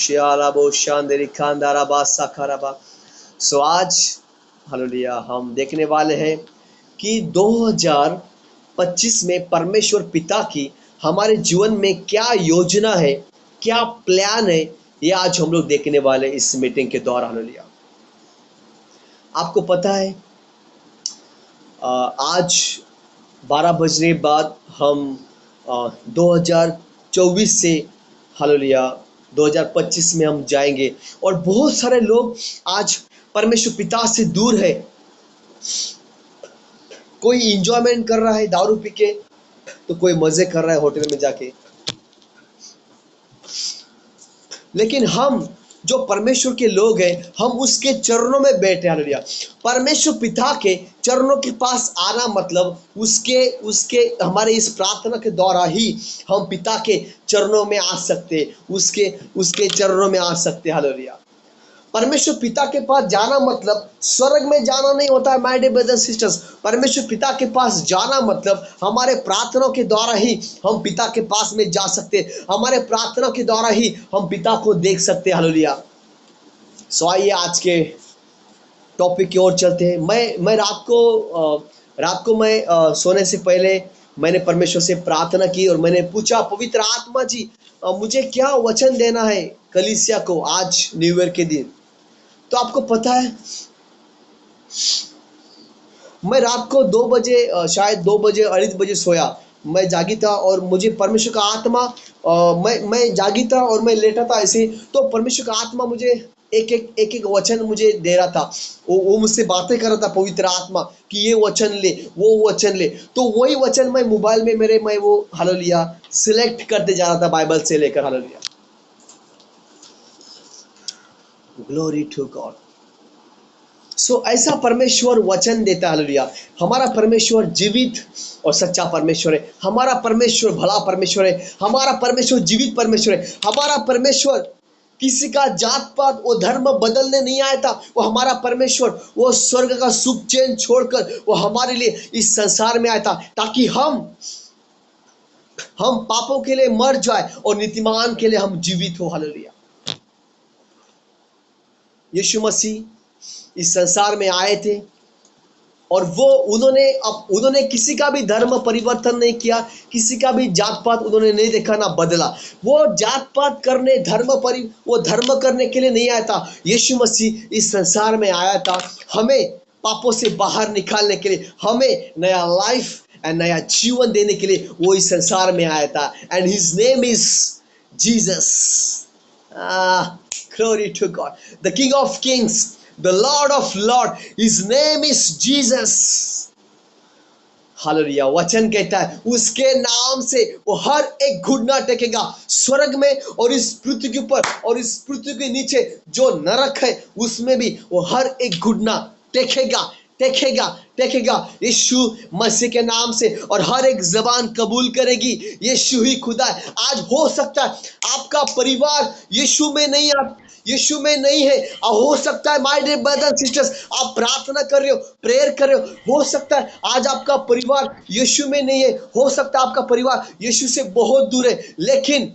शियालाबो शांदरी खांदाराबा साखाराबा। सो आज हालेलुया हम देखने वाले हैं कि 2025 में परमेश्वर पिता की हमारे जीवन में क्या योजना है, क्या प्लान है, ये आज हम लोग देखने वाले इस मीटिंग के दौरान। हालेलुया। आपको पता है आज 12 बजने बाद हम 2024 से हालेलुया 2025 में हम जाएंगे। और बहुत सारे लोग आज परमेश्वर पिता से दूर है। कोई इंजॉयमेंट कर रहा है दारू पी के, तो कोई मजे कर रहा है होटल में जाके। लेकिन हम जो परमेश्वर के लोग हैं, हम उसके चरणों में बैठे। हालेलुया। परमेश्वर पिता के चरणों के पास आना मतलब उसके उसके हमारे इस प्रार्थना के द्वारा ही हम पिता के चरणों में आ सकते, उसके उसके चरणों में आ सकते। हालेलुया। परमेश्वर पिता के पास जाना मतलब स्वर्ग में जाना नहीं होता है माय डियर ब्रदर्स सिस्टर्स। परमेश्वर पिता के पास जाना मतलब हमारे प्रार्थनाओं के द्वारा ही हम पिता के पास में जा सकते, हमारे प्रार्थना के द्वारा ही हम पिता को देख सकते। हालेलुया। सो आइए आज के टॉपिक की ओर चलते हैं। मैं रात को मैं सोने से पहले मैंने परमेश्वर से प्रार्थना की और मैंने पूछा, पवित्र आत्मा जी मुझे क्या वचन देना है कलीसिया को आज न्यू ईयर के दिन। तो आपको पता है मैं रात को 2 बजे शायद 2 बजे 2:30 बजे सोया। मैं जागी था और मुझे परमेश्वर का आत्मा मैं जागी था और मैं लेटा था ऐसे। तो परमेश्वर का आत्मा मुझे एक वचन मुझे दे रहा था। वो मुझसे बातें कर रहा था पवित्र आत्मा कि ये वचन ले, वो वचन ले। तो वही वचन मैं मोबाइल में मैं वो हालेलुया सिलेक्ट करते जा रहा था बाइबल से लेकर। Hallelujah. Glory to God. So ऐसा परमेश्वर वचन देता है। हालेलुया। हमारा परमेश्वर जीवित और सच्चा परमेश्वर है। हमारा परमेश्वर भला परमेश्वर है। हमारा परमेश्वर जीवित परमेश्वर है। हमारा परमेश्वर किसी का जात पात वो धर्म बदलने नहीं आया था। वो हमारा परमेश्वर वो स्वर्ग का सुख चैन छोड़कर वो हमारे लिए इस संसार में आया था ताकि हम पापों के लिए मर जाए और नीतिमान के लिए हम जीवित हो। हालेलुया। यीशु मसीह इस संसार में आए थे और वो उन्होंने किसी का भी धर्म परिवर्तन नहीं किया, किसी का भी जात पात उन्होंने नहीं देखा ना बदला। वो जात पात करने वो धर्म करने के लिए नहीं आया था। यीशु मसीह इस संसार में आया था हमें पापों से बाहर निकालने के लिए, हमें नया लाइफ एंड नया जीवन देने के लिए वो इस संसार में आया था। And his name is Jesus. Glory to God, the King of Kings, the Lord of Lords. His name is Jesus. Hallelujah. वचन कहता है उसके नाम से वो हर एक घुटना टेकेगा स्वर्ग में और इस पृथ्वी के ऊपर और इस पृथ्वी के नीचे जो नरक है उसमें भी वो हर एक घुटना टेकेगा टेकेगा टेकेगा यीशु मसीह के नाम से। और हर एक जबान कबूल करेगी यीशु ही खुदा है। आज हो सकता है आपका परिवार यीशु में नहीं है। हो सकता है माय डियर ब्रदर्स सिस्टर्स आप प्रार्थना कर रहे हो, प्रेयर कर रहे हो सकता है आज आपका परिवार यीशु में नहीं है। हो सकता है आपका परिवार यीशु से बहुत दूर है। लेकिन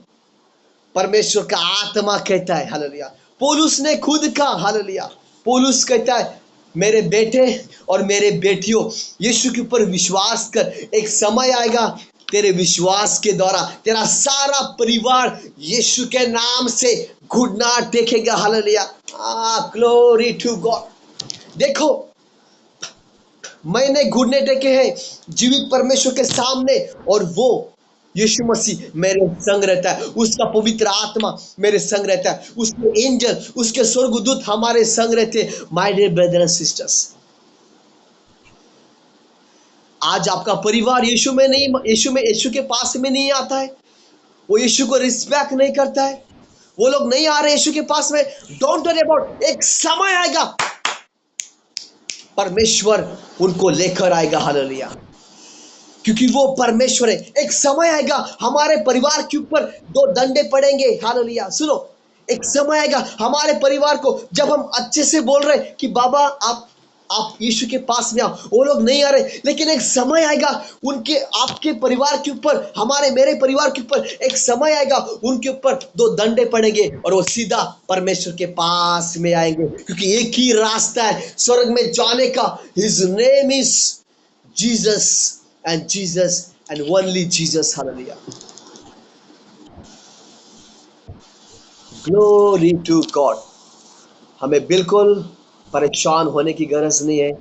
परमेश्वर का आत्मा कहता है हालेलुया। पौलुस ने खुद कहा हालेलुया। पौलुस कहता है मेरे बेटे और मेरे बेटियों यीशु के ऊपर विश्वास कर। एक समय आएगा तेरे विश्वास के द्वारा तेरा सारा परिवार यीशु के नाम से घुटना टेकेगा। हालेलुया। Glory to God. देखो मैंने घुटने टेके हैं जीवित परमेश्वर के सामने और वो यीशु मसीह मेरे संग रहता है। उसका पवित्र आत्मा मेरे संग रहता है। उसके एंजल उसके स्वर्गदूत हमारे संग रहते हैं। My dear brother and sisters आज आपका परिवार यीशु के पास में नहीं आता है। वो यीशु को रिस्पेक्ट नहीं करता है। वो लोग नहीं आ रहे यीशु के पास में। डोंट वरी अबाउट, एक समय आएगा परमेश्वर उनको लेकर आएगा। हालेलुया। क्योंकि वो परमेश्वर है। एक समय आएगा हमारे परिवार के ऊपर 2 डंडे पड़ेंगे। हालेलुया। सुनो एक समय आएगा हमारे परिवार को जब हम अच्छे से बोल रहे कि बाबा आप आप यीशु के पास में आओ, वो लोग नहीं आ रहे, लेकिन एक समय आएगा उनके, आपके परिवार के ऊपर, हमारे मेरे परिवार के ऊपर एक समय आएगा, उनके ऊपर दो डंडे पड़ेंगे और वो सीधा परमेश्वर के पास में आएंगे, क्योंकि एक ही रास्ता है स्वर्ग में जाने का। His name is Jesus, and Jesus and only Jesus. Hallelujah, glory to God. हमें बिल्कुल परेशान होने की गरज नहीं है,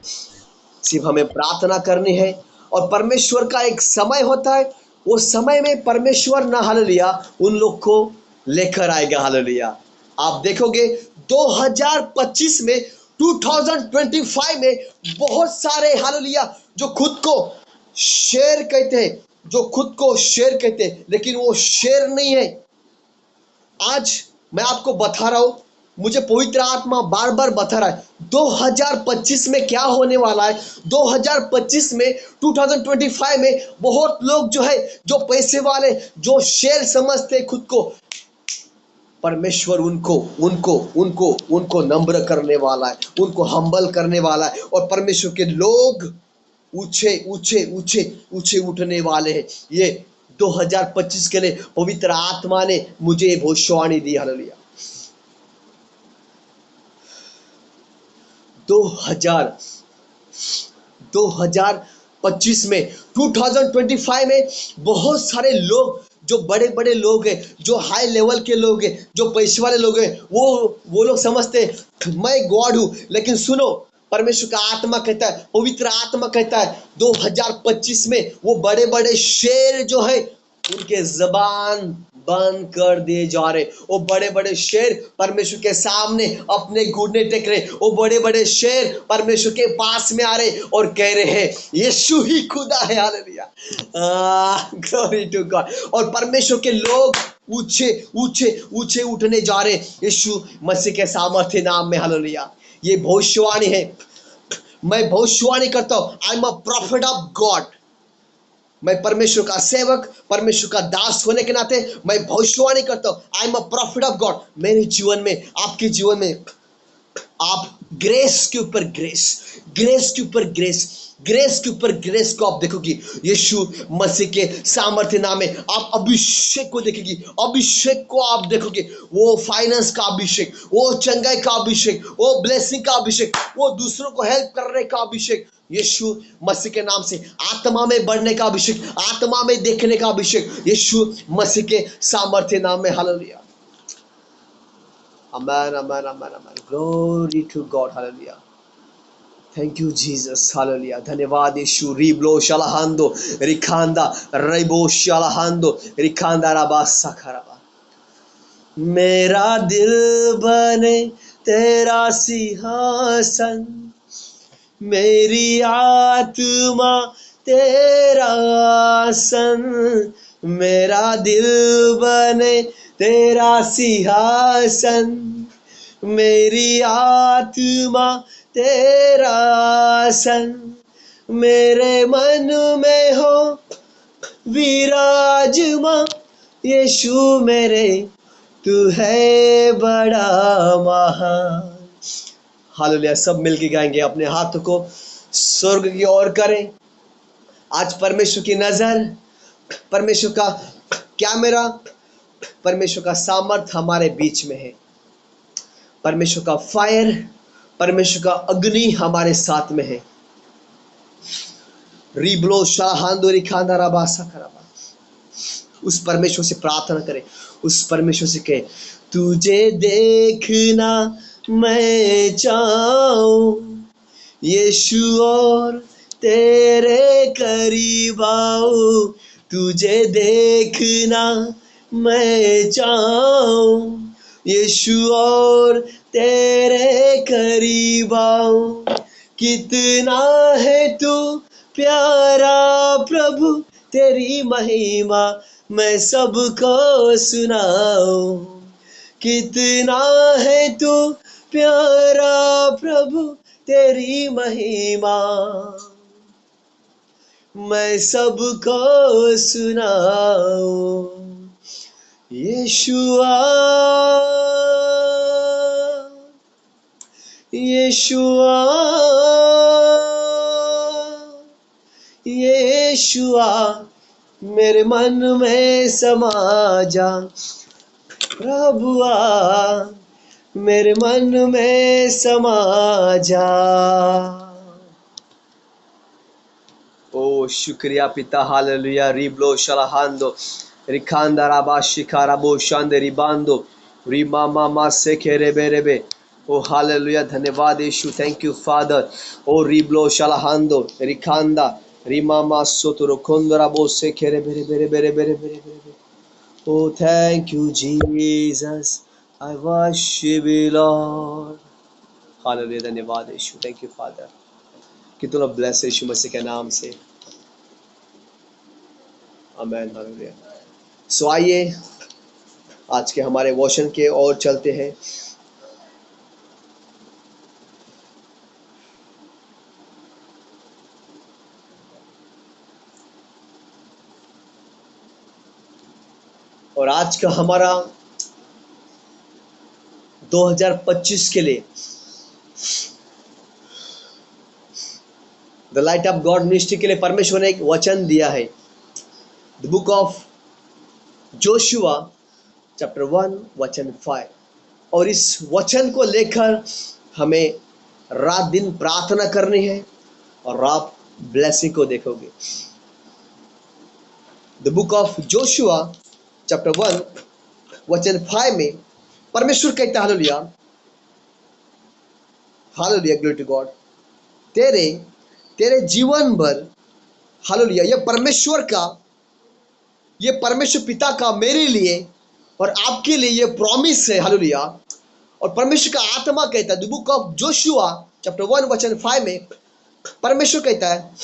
सिर्फ हमें प्रार्थना करनी है। और परमेश्वर का एक समय होता है, वो समय में परमेश्वर ना, हालेलुया, उन लोग को लेकर आएगा। हालेलुया, आप देखोगे 2025 में, 2025 में बहुत सारे, हालेलुया, जो खुद को शेर कहते हैं, जो खुद को शेर कहते हैं, लेकिन वो शेर नहीं है। आज मैं आपको बता रहा हूं, मुझे पवित्र आत्मा बार बार बता रहा है 2025 में क्या होने वाला है। 2025 में, 2025 में बहुत लोग जो है, जो पैसे वाले, जो शेर समझते हैं खुद को, परमेश्वर उनको उनको उनको उनको नम्र करने वाला है, उनको हम्बल करने वाला है, और परमेश्वर के लोग ऊंचे ऊंचे ऊंचे ऊंचे उठने वाले हैं। ये 2025 के लिए पवित्र आत्मा ने मुझे भविष्यवाणी दी। हालेलुया, 2000 2025 में, 2025 में बहुत सारे लोग, जो बड़े बड़े लोग हैं, जो हाई लेवल के लोग हैं, जो पैसे वाले लोग हैं, वो लोग समझते हैं मैं गॉड हूं। लेकिन सुनो, परमेश्वर का आत्मा कहता है, पवित्र आत्मा कहता है 2025 में वो बड़े बड़े शेर जो है, उनके जबान बंद कर दिए जा रहे। वो बड़े बड़े शेर परमेश्वर के सामने अपने घुटने टेक रहे। वो बड़े बड़े शेर परमेश्वर के पास में आ रहे और कह रहे हैं यीशु ही खुदा है। Hallelujah, glory to God. और परमेश्वर के लोग ऊंचे ऊंचे ऊंचे उठने जा रहे यीशु मसीह के सामर्थ्य नाम में। हालेलुया, ये भविष्यवाणी है। मैं भविष्यवाणी करता हूं, I am a profit of God. मैं परमेश्वर का सेवक, परमेश्वर का दास होने के नाते मैं भविष्यवाणी करता हूं, I am a profit of God. मेरे जीवन में, आपके जीवन में, आप ग्रेस के ऊपर ग्रेस, ग्रेस के ऊपर ग्रेस, ग्रेस के ऊपर ग्रेस को आप देखोगी। यीशु मसीह के सामर्थ्य नाम में आप अभिषेक को देखेगी, अभिषेक को आप देखोगे। वो फाइनेंस का अभिषेक, वो चंगाई का अभिषेक, वो ब्लेसिंग का अभिषेक, वो दूसरों को हेल्प करने का अभिषेक, यीशु मसीह के नाम से आत्मा में बढ़ने का अभिषेक, आत्मा में देखने का अभिषेक, यीशु मसीह के सामर्थ्य नाम में। Hallelujah, amen, amen, amen, amen, glory to God, hallelujah, thank you Jesus, hallelujah, धन्यवाद यीशु। रिब्लो शलाहांदो रिखांदा रेबो शलाहांदो रिखांदा राबासा खराबा। मेरा दिल बने तेरा सिंहासन, मेरी आत्मा तेरा आसन, मेरा दिल बने तेरा सिंहासन, मेरी आत्मा तेरा आसन, मेरे मन में हो विराजमा, यीशु मेरे तू है बड़ा महान। हालेलुया, सब मिलके गाएंगे, अपने हाथों को स्वर्ग की ओर करें। आज परमेश्वर की नजर, परमेश्वर का कैमरा, परमेश्वर का सामर्थ हमारे बीच में है। परमेश्वर का फायर, परमेश्वर का अग्नि हमारे साथ में है। रिब्लो शाहांदोरी खांदा राबासा खराबा। उस परमेश्वर से प्रार्थना करें, उस परमेश्वर से कहे तुझे देखना मैं चाहूं यीशु, और तेरे करीब आऊं, तुझे देखना मैं चाहूं यीशु, और तेरे करीब आऊं। कितना है तू प्यारा प्रभु, तेरी महिमा मैं सबको सुनाऊं। कितना है तू प्यारा प्रभु, तेरी महिमा मैं सबको सुनाऊं। यीशुआ यीशुआ, यीशुआ, मेरे मन में समा जा। प्रभुआ, मेरे मन में समा जा। ओ शुक्रिया पिता, हालेलुया। रिब्लो शलाहांदो रिखांदा राबा शिखाराबो शांदे रिबांदो रिमा मामा से खेरे बेरेबे। ओ हालेलुया, धन्यवाद यीशु, थैंक यू फादर। ओ रिब्लो शलाहांदो रिखांदा रिमा मासो तो खोंदराबो से खेरे बेरे बेरे बेरे बेरे बेरे बेरे। Oh, thank you, Jesus. I worship you, Lord. Hallelujah. धन्यवाद यीशु, थैंक यू फादर। कितना ब्लेस यीशु मसीह के नाम से। आमेन, हालेलुया। सो आइए आज के हमारे वचन के ओर चलते हैं। और आज का हमारा 2025 के लिए the light of God ministry के लिए परमेश्वर ने एक वचन दिया है। The book of Joshua chapter 1 वचन 5। और इस वचन को लेकर हमें रात दिन प्रार्थना करनी है और आप ब्लेसिंग को देखोगे। The book of Joshua chapter 1 वचन 5 में परमेश्वर कहता है, hallelujah, hallelujah, glory to God, तेरे जीवन भर, हालेलुया, ये परमेश्वर पिता का मेरे लिए और आपके लिए ये प्रॉमिस है, हालेलुया। और परमेश्वर का आत्मा कहता है, the book of Joshua chapter 1 वचन 5 में परमेश्वर कहता है,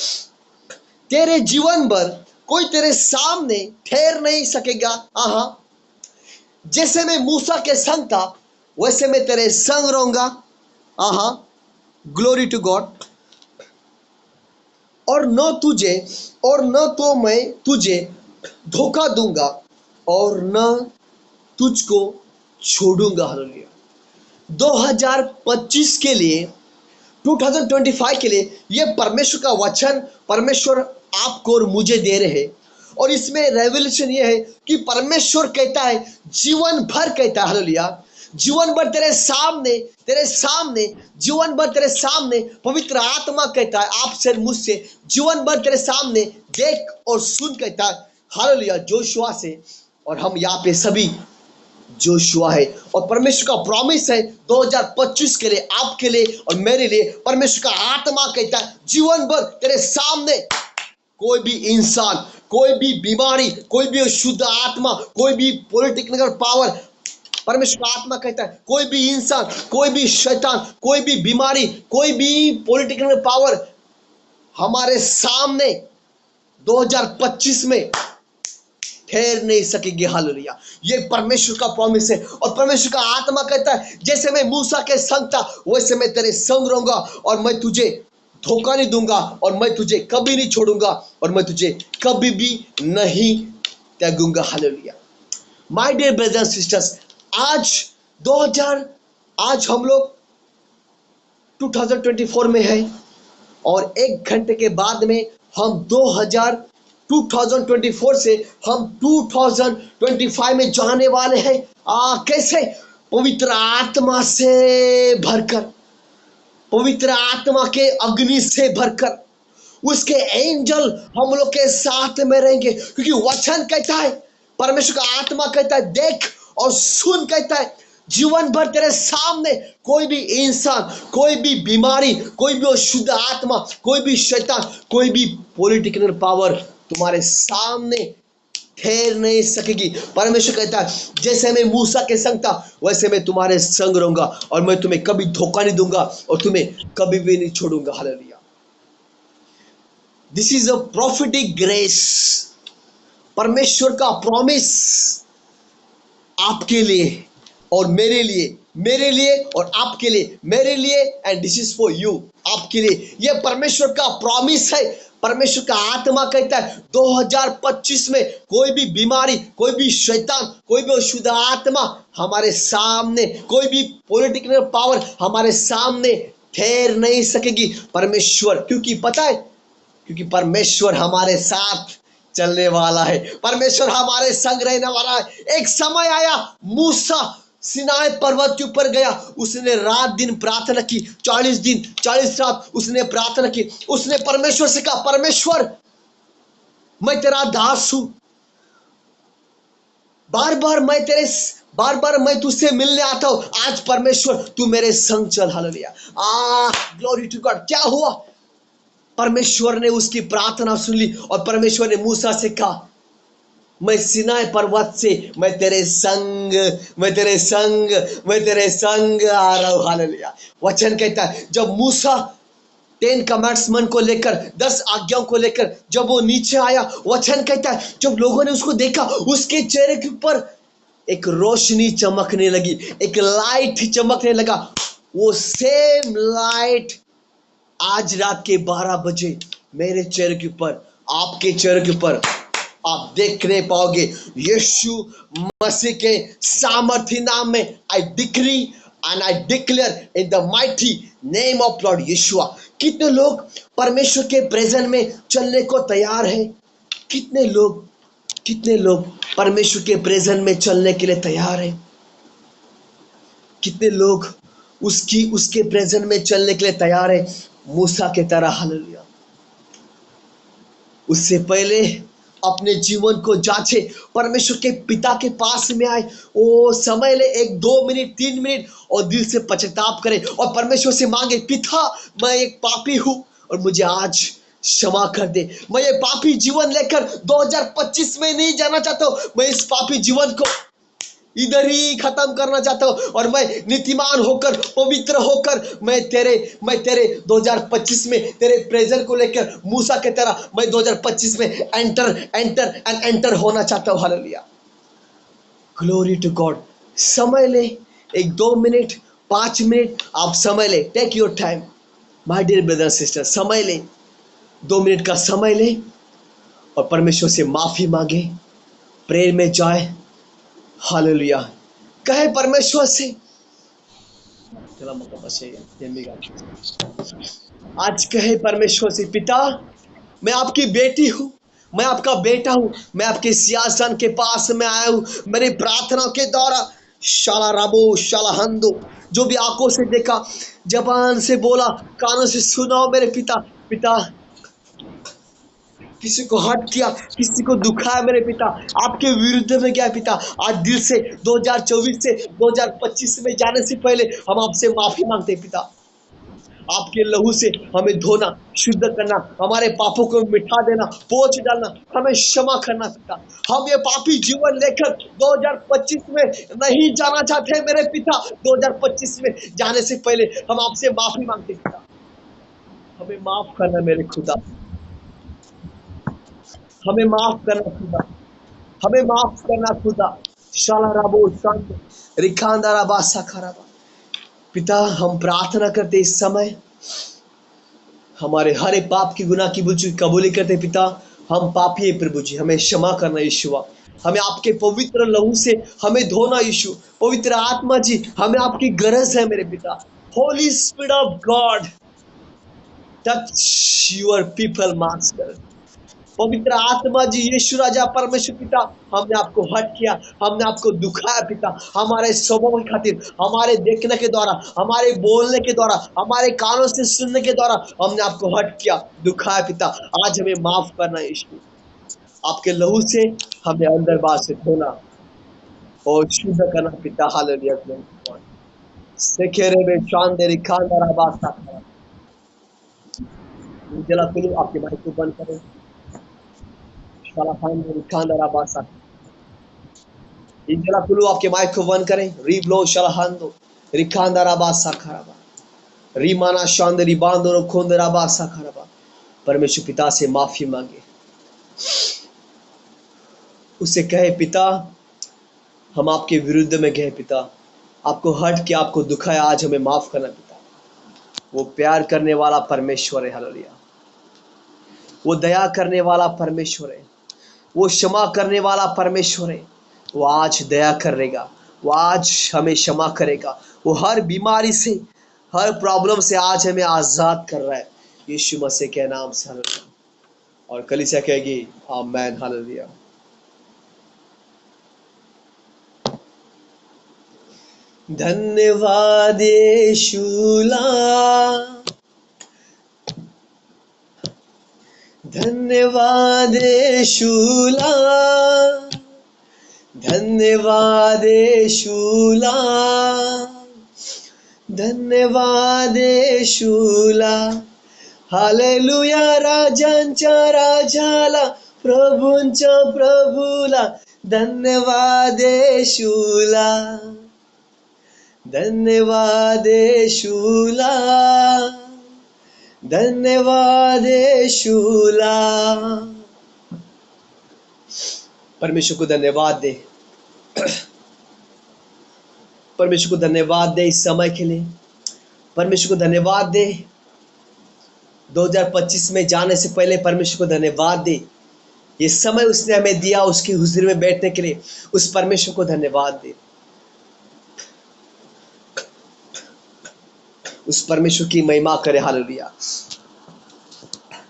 तेरे जीवन भर कोई तेरे सामने ठहर नहीं सकेगा। आहा, जैसे मैं मूसा के संग था वैसे मैं तेरे संग रहूंगा। आहा, ग्लोरी टू गॉड। और न तो मैं तुझे धोखा दूंगा और न तुझको छोड़ूंगा। हालेलुया। 2025 के लिए, 2025 के लिए ये परमेश्वर का वचन परमेश्वर आपको और मुझे दे रहे हैं। और इसमें रेवल्यूशन ये है कि परमेश्वर कहता है, जीवन भर कहता है, हालेलुया, जीवन भर तेरे सामने जीवन भर तेरे सामने पवित्र आत्मा कहता है आपसे मुझसे, जीवन भर तेरे सामने देख और सुन कहता है, हालेलुया, जोशुआ से। और हम यहाँ पे सभी जोशुआ है और परमेश्वर का प्रॉमिस है 2025 के लिए, आपके लिए और मेरे लिए। परमेश्वर का आत्मा कहता है, जीवन भर तेरे सामने कोई भी इंसान, कोई भी बीमारी, कोई भी अशुद्ध आत्मा, कोई भी पॉलिटिकल पावर, परमेश्वर का आत्मा कहता है, कोई भी इंसान, कोई भी शैतान, कोई भी बीमारी, कोई भी पॉलिटिकल पावर हमारे सामने 2025 में ठहर नहीं सकेगी। हालेलुया, ये परमेश्वर का प्रॉमिस है। और परमेश्वर का आत्मा कहता है, जैसे मैं मूसा के संग था वैसे मैं तेरे संग रहूंगा और मैं तुझे धोखा नहीं दूंगा और मैं तुझे कभी नहीं छोड़ूंगा और मैं तुझे कभी भी नहीं त्यागूंगा। हालेलुया। My dear brothers and sisters, आज हम लोग 2024 में है और 1 घंटे के बाद में हम 2024 से हम 2025 में जाने वाले हैं। कैसे? पवित्र आत्मा से भरकर, पवित्र आत्मा के अग्नि से भरकर, उसके एंजल हम लोग के साथ में रहेंगे। क्योंकि वचन कहता है, परमेश्वर का आत्मा कहता है, देख और सुन कहता है, जीवन भर तेरे सामने कोई भी इंसान, कोई भी बीमारी, कोई भी अशुद्ध आत्मा, कोई भी शैतान, कोई भी पॉलिटिकल पावर तुम्हारे सामने ठहर नहीं सकेगी। परमेश्वर कहता है, जैसे मैं मूसा के संग था वैसे मैं तुम्हारे संग रहूंगा और मैं तुम्हें कभी धोखा नहीं दूंगा और तुम्हें कभी भी नहीं छोड़ूंगा। Hallelujah. This is a prophetic grace, परमेश्वर का प्रॉमिस आपके लिए और मेरे लिए और आपके लिए, मेरे लिए, and this is for you, आपके लिए। यह परमेश्वर का प्रॉमिस है, परमेश्वर का आत्मा कहता है 2025 में कोई भी बीमारी, कोई भी शैतान, कोई भी अशुद्ध आत्मा हमारे सामने, कोई भी पॉलिटिकल पावर हमारे सामने ठहर नहीं सकेगी। परमेश्वर, क्योंकि पता है, क्योंकि परमेश्वर हमारे साथ चलने वाला है, परमेश्वर हमारे संग रहने वाला है। एक समय आया, मूसा सिनाई पर्वत के ऊपर गया, उसने रात दिन प्रार्थना की, 40 दिन 40 रात उसने प्रार्थना की। उसने परमेश्वर से कहा, परमेश्वर मैं तेरा दास हूं, बार बार मैं तुझसे मिलने आता हूं, आज परमेश्वर तू मेरे संग चल। Hallelujah, glory to God. क्या हुआ? परमेश्वर ने उसकी प्रार्थना सुन ली और परमेश्वर ने मूसा से कहा, मैं सिनाई पर्वत से मैं तेरे संग आ रहा हूं। हालेलुया। वचन कहता है जब मूसा 10 कमांड्समेंट को लेकर, 10 आज्ञाओं को लेकर जब वो नीचे आया, वचन कहता है जब लोगों ने उसको देखा, उसके चेहरे के ऊपर एक रोशनी चमकने लगी, एक लाइट चमकने लगा। वो सेम लाइट आज रात के 12 बजे मेरे चेहरे के ऊपर, आपके चेहरे के ऊपर आप देखने पाओगे। यीशु मसीह के सामर्थी नाम में I decree and I declare in the mighty name of Lord Yeshua. कितने लोग परमेश्वर के प्रेजेंस में चलने को तैयार हैं? कितने लोग परमेश्वर के प्रेजेंस में चलने के लिए तैयार हैं? कितने लोग उसके प्रेजेंस में चलने के लिए तैयार है? मूसा के तरह। हालेलुया। उससे पहले अपने जीवन को जांचे, परमेश्वर के पिता के पास में आए, वो समय ले 1 2 मिनट 3 मिनट और दिल से पश्चाताप करे और परमेश्वर से मांगे, पिता मैं एक पापी हूं और मुझे आज क्षमा कर दे। मैं ये पापी जीवन लेकर 2025 में नहीं जाना चाहता हूं। मैं इस पापी जीवन को इधर ही खत्म करना चाहता हूं और मैं नीतिमान होकर, पवित्र होकर मैं तेरे 2025 में तेरे प्रेजेंट को लेकर मूसा के तरह मैं 2025 में एंटर होना चाहता हूं। Hallelujah, glory to God. समय ले, 1 2 मिनट 5 मिनट आप समय ले, take your time my dear brother sister. समय ले, 2 मिनट का समय ले और परमेश्वर से माफी मांगे, प्रेयर में जाए। हालेलुया। कहे परमेश्वर से, आज कहे परमेश्वर से, पिता मैं आपकी बेटी हूं, मैं आपका बेटा हूं, मैं आपके सिंहासन के पास में आया हूं। मेरी प्रार्थना के द्वारा शाला राबो शाला हंदो, जो भी आंखों से देखा, जबान से बोला, कानों से सुनाओ मेरे पिता किसी को हर्ट किया, किसी को दुखाया मेरे पिता, आपके विरुद्ध में गया पिता, आज दिल से 2024 से 2025 में जाने से पहले हम आपसे माफी मांगते पिता। आपके लहू से हमें धोना, शुद्ध करना, हमारे पापों को मिटा देना, पोंछ डालना, हमें क्षमा करना पिता। हम ये पापी जीवन लेकर 2025 में नहीं जाना चाहते मेरे पिता। 2025 में जाने से पहले हम आपसे माफी मांगते पिता। हमें माफ करना मेरे खुदा, हमें माफ करना खुदा, हमें माफ करना खुदा। शाला राबो शांत रिखांदा राबा साखराबा। पिता हम प्रार्थना करते इस समय, हमारे हर एक पाप की गुनाह की बुझ कबूली करते पिता। हम पापी है प्रभु जी, हमें क्षमा करना यीशुआ। हमें आपके पवित्र लहू से हमें धोना यीशु। पवित्र आत्मा जी, हमें आपकी गरज है मेरे पिता। Holi spirit of God touch your people master. पवित्र आत्मा जी, यीशु राजा परमेश्वर पिता, हमने आपको हट किया, हमने आपको दुखाया पिता। हमारे स्वभाव के खातिर, हमारे देखने के द्वारा, हमारे बोलने के द्वारा, हमारे कानों से सुनने के द्वारा हमने आपको हट किया, दुखाया पिता। आज हमें माफ करना यीशु, आपके लहू से हमें अंदर बाहर से धोना और शुद्ध करना पिता। हालेलुया। सेखेरे में शानदेरी खानदारा बासा। जला कुलू आपके माइक को बंद करें। इंजला कुलू आपके माइक को बंद करें। रीब्लो शलहांदो रिखांदाराबासा खराबा रीमाना शांदरी बांदो खोंदराबासा खराबा। परमेश्वर पिता से माफी मांगे, उसे कहे पिता हम आपके विरुद्ध में गए पिता, आपको हट के आपको दुखाया, आज हमें माफ करना पिता। वो प्यार करने वाला परमेश्वर है। हालेलुया। वो दया करने वाला परमेश्वर है, वो क्षमा करने वाला परमेश्वर है। वो आज दया करेगा, वो आज हमें क्षमा करेगा। वो हर बीमारी से, हर प्रॉब्लम से आज हमें आजाद कर रहा है, यीशु मसीह के नाम से। हालेलुया। और कलीसिया कहेगी आमेन, हालेलुया। धन्यवाद यीशुला, धन्यवाद यीशुला, धन्यवाद यीशुला, धन्यवाद यीशुला। हालेलुया राजांच्या राजाला, प्रभूंच्या प्रभूला, धन्यवाद यीशुला, धन्यवाद यीशुला, धन्यवाद यीशुला। परमेश्वर को धन्यवाद दे, परमेश्वर को धन्यवाद दे इस समय के लिए। परमेश्वर को धन्यवाद दे 2025 में जाने से पहले। परमेश्वर को धन्यवाद दे, ये समय उसने हमें दिया उसकी हुजूरी में बैठने के लिए। उस परमेश्वर को धन्यवाद दे, उस परमेश्वर की महिमा करे। Hallelujah,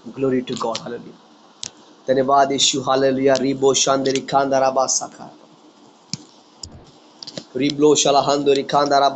glory to God, hallelujah. धन्यवाद यीशु, हालेलुया। रिबो शांदरी खांदारा बासाखा, रिब्लो शाला हंदोरी खांदारा